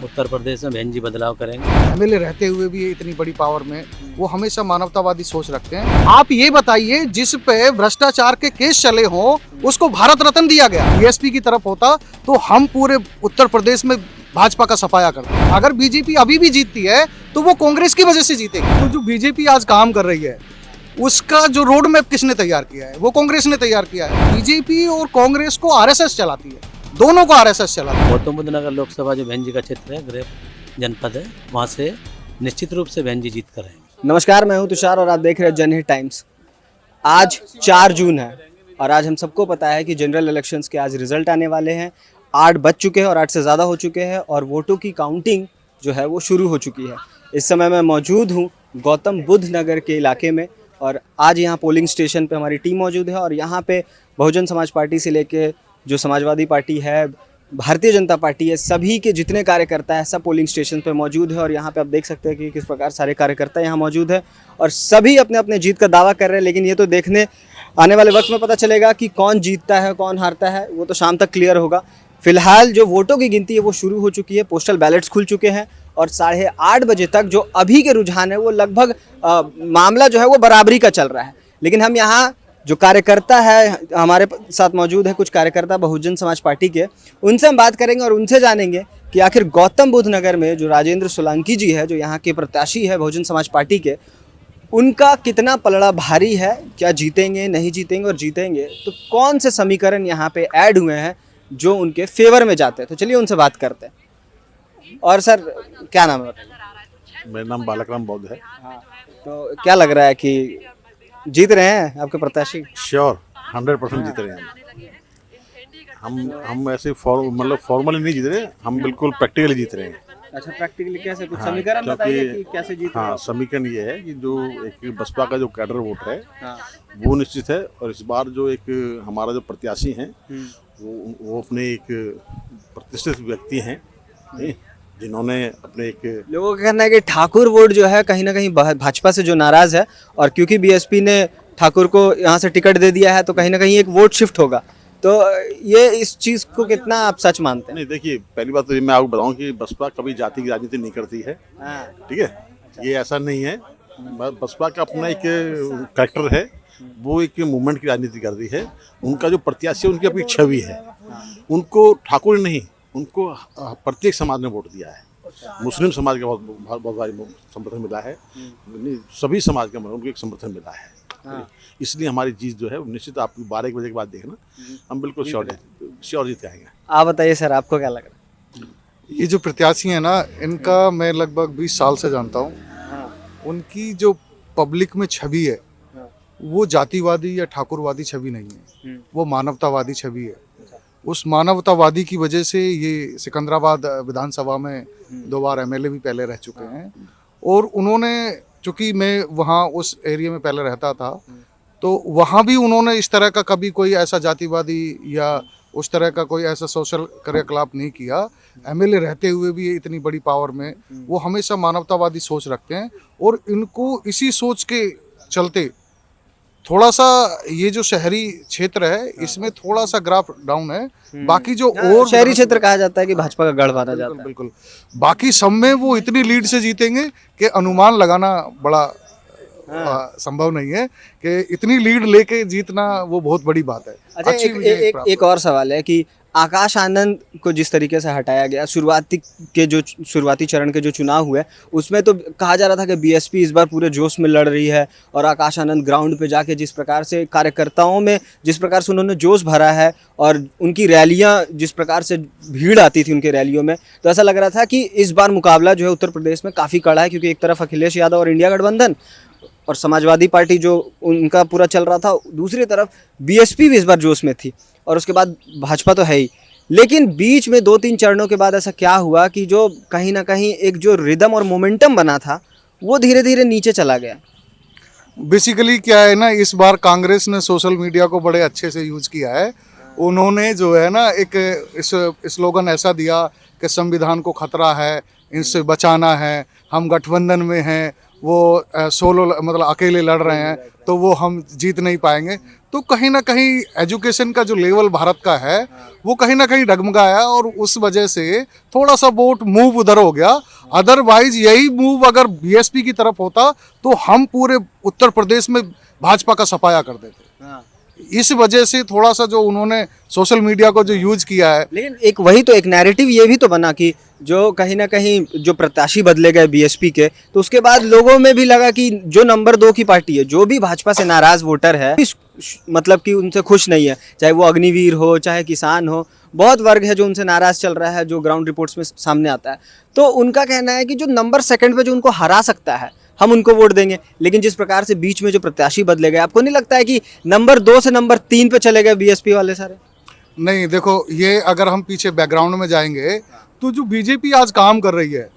उत्तर प्रदेश में बहन जी बदलाव करेंगे। एमएलए रहते हुए भी इतनी बड़ी पावर में वो हमेशा मानवतावादी सोच रखते हैं। आप ये बताइए, जिस पे भ्रष्टाचार के केस चले हों उसको भारत रत्न दिया गया, बीएसपी की तरफ होता तो हम पूरे उत्तर प्रदेश में भाजपा का सफाया करते। अगर बीजेपी अभी भी जीतती है तो वो कांग्रेस की वजह से जीतेगी। तो जो बीजेपी आज काम कर रही है उसका जो रोड मैप किसने तैयार किया है? वो कांग्रेस ने तैयार किया है। बीजेपी और कांग्रेस को आरएसएस चलाती है, दोनों को आरएसएस चलाती है। गौतम बुद्ध नगर लोकसभा जो बहन जी का क्षेत्र है, गृह जनपद है, वहाँ से निश्चित रूप से बहन जी जीत कर आएंगे। नमस्कार, मैं हूं तुषार और आप देख रहे हैं जनहित टाइम्स। आज 4 जून है और आज हम सबको पता है कि जनरल इलेक्शंस के आज रिजल्ट आने वाले हैं। 8 बज चुके हैं और 8 से ज़्यादा हो चुके हैं और वोटों की काउंटिंग जो है वो शुरू हो चुकी है। इस समय मैं मौजूद हूं गौतम बुद्ध नगर के इलाके में और आज यहाँ पोलिंग स्टेशन पे हमारी टीम मौजूद है और यहाँ पे बहुजन समाज पार्टी से लेके जो समाजवादी पार्टी है, भारतीय जनता पार्टी है, सभी के जितने कार्यकर्ता है सब पोलिंग स्टेशन पे मौजूद है। और यहाँ पे आप देख सकते हैं कि किस प्रकार सारे कार्यकर्ता यहाँ मौजूद है और सभी अपने अपने जीत का दावा कर रहे हैं। लेकिन ये तो देखने आने वाले वक्त में पता चलेगा कि कौन जीतता है कौन हारता है, वो तो शाम तक क्लियर होगा। फिलहाल जो वोटों की गिनती है वो शुरू हो चुकी है, पोस्टल बैलेट्स खुल चुके हैं और 8:30 बजे तक जो अभी के रुझान है वो लगभग मामला जो है वो बराबरी का चल रहा है। लेकिन हम यहाँ जो कार्यकर्ता है हमारे साथ मौजूद है, कुछ कार्यकर्ता बहुजन समाज पार्टी के, उनसे हम बात करेंगे और उनसे जानेंगे कि आखिर गौतम बुद्ध नगर में जो राजेंद्र सोलंकी जी है, जो यहाँ के प्रत्याशी है बहुजन समाज पार्टी के, उनका कितना पलड़ा भारी है, क्या जीतेंगे नहीं जीतेंगे, और जीतेंगे तो कौन से समीकरण यहाँ पे ऐड हुए हैं जो उनके फेवर में जाते हैं। तो चलिए उनसे बात करते हैं। और सर, क्या नाम है? मेरा नाम बालकराम बौद्ध है। हाँ, तो क्या लग रहा है कि जीत रहे हैं आपके प्रत्याशी? श्योर 100% जीत रहे हैं हम ऐसे मतलब फॉर्मली नहीं जीत रहे, हम बिल्कुल प्रैक्टिकली जीत रहे हैं। अच्छा, प्रैक्टिकली कैसे? कुछ हाँ, समीकरण बताइए कि क्योंकि कैसे जीत रहे हाँ, हैं? समीकरण ये है कि जो एक बसपा का जो कैडर वोट है हाँ, वो निश्चित है और इस बार जो एक हमारा जो प्रत्याशी हैं वो अपने एक प्रतिष्ठित व्यक्ति हैं जिन्होंने अपने एक लोगों का कहना है कि ठाकुर वोट जो है कहीं ना कहीं भाजपा से जो नाराज है और क्योंकि बीएसपी ने ठाकुर को यहाँ से टिकट दे दिया है तो कहीं ना कहीं एक वोट शिफ्ट होगा। तो ये इस चीज़ को कितना आप सच मानते हैं? नहीं, देखिए, पहली बात तो ये मैं आपको बताऊं कि बसपा कभी जाति की राजनीति नहीं करती है। ठीक है, ये ऐसा नहीं है। बसपा का अपना एक कैरेक्टर है, वो एक मूवमेंट की राजनीति करती है। उनका जो प्रत्याशी है उनकी अपनी छवि है। उनको ठाकुर नहीं, उनको प्रत्येक समाज ने वोट दिया है। मुस्लिम समाज का बहुत भारी समर्थन मिला है, सभी समाज का उनको एक समर्थन मिला है। इसलिए हमारी जीत जो है निश्चित आप 12 बजे के बाद देखना, हम बिल्कुल श्योर जीत आएंगे। आप बताइए सर, आपको क्या लग रहा है? ये जो प्रत्याशी है ना, इनका मैं लगभग 20 साल से जानता हूँ। उनकी जो पब्लिक में छवि है वो जातिवादी या ठाकुरवादी छवि नहीं है, वो मानवतावादी छवि है। उस मानवतावादी की वजह से ये सिकंदराबाद विधानसभा में 2 बार एमएलए भी पहले रह चुके हैं। और उन्होंने, चूँकि मैं वहाँ उस एरिया में पहले रहता था, तो वहाँ भी उन्होंने इस तरह का कभी कोई ऐसा जातिवादी या उस तरह का कोई ऐसा सोशल क्रियाकलाप नहीं किया। एमएलए रहते हुए भी इतनी बड़ी पावर में वो हमेशा मानवतावादी सोच रखते हैं और इनको इसी सोच के चलते थोड़ा सा ये जो शहरी क्षेत्र है इसमें थोड़ा सा ग्राफ डाउन है। बाकी जो और शहरी क्षेत्र कहा जाता है कि भाजपा का गढ़ माना जाता है। बिल्कुल, बाकी सब में वो इतनी लीड से जीतेंगे कि अनुमान लगाना बड़ा संभव नहीं है कि इतनी लीड लेके जीतना वो बहुत बड़ी बात है। अच्छा, एक और सवाल है कि आकाश आनंद को जिस तरीके से हटाया गया, शुरुआती चरण के जो चुनाव हुए उसमें तो कहा जा रहा था कि बीएसपी इस बार पूरे जोश में लड़ रही है और आकाश आनंद ग्राउंड पे जाके जिस प्रकार से कार्यकर्ताओं में जिस प्रकार से उन्होंने जोश भरा है और उनकी रैलियां जिस प्रकार से भीड़ आती थी उनके रैलियों में, तो ऐसा लग रहा था कि इस बार मुकाबला जो है उत्तर प्रदेश में काफ़ी कड़ा है, क्योंकि एक तरफ अखिलेश यादव और इंडिया गठबंधन और समाजवादी पार्टी जो उनका पूरा चल रहा था, दूसरी तरफ बीएसपी भी इस बार जोश में थी और उसके बाद भाजपा तो है ही। लेकिन बीच में 2-3 चरणों के बाद ऐसा क्या हुआ कि जो कहीं ना कहीं एक जो रिदम और मोमेंटम बना था वो धीरे धीरे नीचे चला गया। बेसिकली क्या है ना, इस बार कांग्रेस ने सोशल मीडिया को बड़े अच्छे से यूज किया है। उन्होंने जो है ना एक स्लोगन ऐसा दिया कि संविधान को खतरा है, इनसे बचाना है, हम गठबंधन में हैं वो सोलो मतलब अकेले लड़ रहे हैं तो वो हम जीत नहीं पाएंगे। तो कहीं ना कहीं एजुकेशन का जो लेवल भारत का है वो कहीं ना कहीं डगमगाया और उस वजह से थोड़ा सा वोट मूव उधर हो गया। अदरवाइज यही मूव अगर बीएसपी की तरफ होता तो हम पूरे उत्तर प्रदेश में भाजपा का सफाया कर देते। इस वजह से थोड़ा सा जो उन्होंने सोशल मीडिया को जो यूज किया है, लेकिन एक वही तो एक नैरेटिव ये भी तो बना कि जो कहीं ना कहीं जो प्रत्याशी बदले गए बीएसपी के, तो उसके बाद लोगों में भी लगा कि जो नंबर 2 की पार्टी है, जो भी भाजपा से नाराज वोटर है, मतलब कि उनसे खुश नहीं है, चाहे वो अग्निवीर हो चाहे किसान हो, बहुत वर्ग है जो उनसे नाराज चल रहा है, जो ग्राउंड रिपोर्ट्स में सामने आता है। तो उनका कहना है कि जो नंबर 2 पे जो उनको हरा सकता है हम उनको वोट देंगे। लेकिन जिस प्रकार से बीच में जो प्रत्याशी बदले गए, आपको नहीं लगता है कि नंबर 2 से नंबर 3 पे चले गए बीएसपी वाले सारे? नहीं देखो, ये अगर हम पीछे बैकग्राउंड में जाएंगे तो जो बीजेपी आज काम कर रही है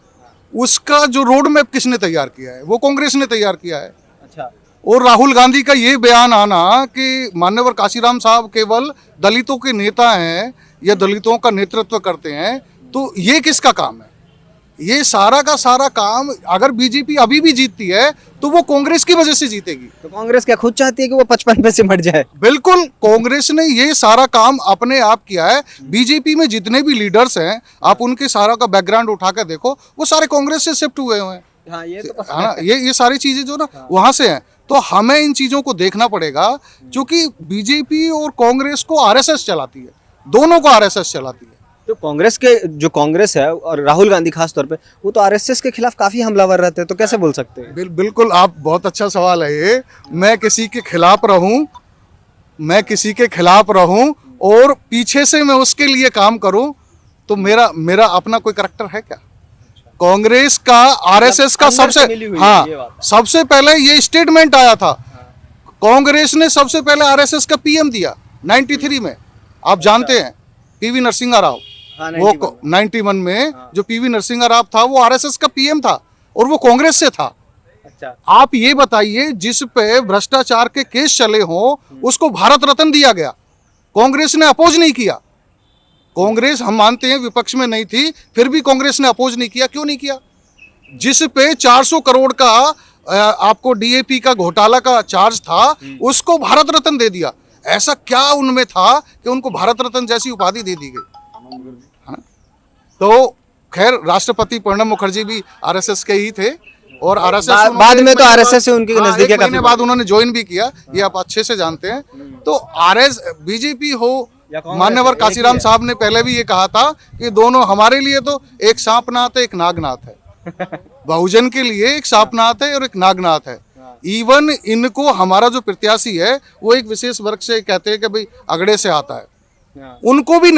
उसका जो रोड मैप किसने तैयार किया है? वो कांग्रेस ने तैयार किया है। अच्छा। और राहुल गांधी का ये बयान आना कि मान्यवर काशीराम साहब केवल दलितों के नेता हैं या दलितों का नेतृत्व करते हैं, तो ये किसका काम है? ये सारा का सारा काम अगर बीजेपी अभी भी जीतती है तो वो कांग्रेस की वजह से जीतेगी। तो कांग्रेस क्या खुद चाहती है कि वो 55 पे से मट जाए? बिल्कुल, कांग्रेस ने ये सारा काम अपने आप किया है। बीजेपी में जितने भी लीडर्स हैं आप उनके सारा का बैकग्राउंड उठा कर देखो, वो सारे कांग्रेस से शिफ्ट हुए हैं। हाँ, ये तो है ना, ये सारी चीजें जो ना वहां से हैं। तो हमें इन चीजों को देखना पड़ेगा, क्योंकि बीजेपी और कांग्रेस को आरएसएस चलाती है, दोनों को आरएसएस चलाती है। तो कांग्रेस के जो कांग्रेस है और राहुल गांधी खास तौर पे, वो तो आरएसएस के खिलाफ काफी हमलावर रहते हैं, तो कैसे बोल सकते हैं? बिल्कुल, आप बहुत अच्छा सवाल है ये। मैं किसी के खिलाफ रहूं और पीछे से मैं उसके लिए काम करूं, तो मेरा अपना कोई करैक्टर है क्या? कांग्रेस का आरएसएस का सबसे पहले ये स्टेटमेंट आया था। कांग्रेस ने सबसे पहले आरएसएस का पीएम दिया 93 में, आप जानते हैं, पीवी नरसिंहा राव। वो 91 में जो पीवी नरसिंहा राव था वो आरएसएस का पीएम था और वो कांग्रेस से था। अच्छा। आप ये बताइए, जिस पे भ्रष्टाचार के केस चले हों उसको भारत रत्न दिया गया, कांग्रेस ने अपोज नहीं किया। कांग्रेस, हम मानते हैं, विपक्ष में नहीं थी, फिर भी कांग्रेस ने अपोज नहीं किया। क्यों नहीं किया? जिस पे 400 करोड़ का आपको डीएपी का घोटाला का चार्ज था, उसको भारत रत्न दे दिया। ऐसा क्या उनमें था कि उनको भारत रत्न जैसी उपाधि दे दी गई? हाँ? तो खैर, राष्ट्रपति प्रणब मुखर्जी भी आरएसएस के ही थे और आरएसएस बाद में तो आरएसएस से उनकी नजदीकी एक महीने बाद उन्होंने ज्वाइन भी किया, ये आप अच्छे से जानते हैं। तो बीजेपी हो, मान्यवर काशीराम साहब ने पहले भी ये कहा था कि दोनों हमारे लिए तो एक सांपनाथ है, एक नागनाथ है। बहुजन के लिए एक सांपनाथ है और एक नागनाथ है। इवन इनको, हमारा जो प्रत्याशी है वो एक विशेष वर्ग से कहते हैं कि भाई अगड़े से आता है, उनको भी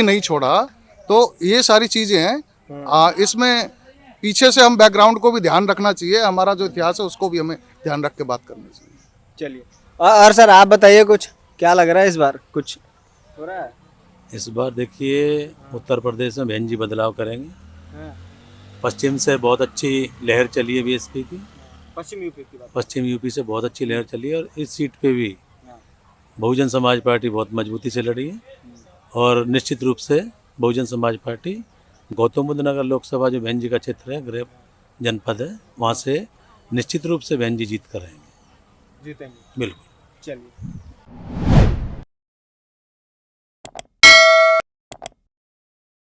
नहीं छोड़ा, तो ये सारी चीजें हैं। इसमें पीछे से हम बैकग्राउंड को भी ध्यान रखना चाहिए, हमारा जो इतिहास है उसको भी हमें ध्यान रख के बात करनी चाहिए। चलिए, और सर आप बताइए, कुछ क्या लग रहा है इस बार कुछ हो रहा है? इस बार देखिए, उत्तर प्रदेश में बहन जी बदलाव करेंगे। पश्चिम से बहुत अच्छी लहर चली है बीएसपी की, पश्चिम यूपी से बहुत अच्छी लहर चली है और इस सीट पे भी बहुजन समाज पार्टी बहुत मजबूती से लड़ी है। और निश्चित रूप से बहुजन समाज पार्टी गौतम बुद्ध नगर लोकसभा जो बहन जी का क्षेत्र है, गृह जनपद है, वहाँ से निश्चित रूप से बहन जी जीत कर रहेंगे। जीतेंगे। बिल्कुल। चलिए।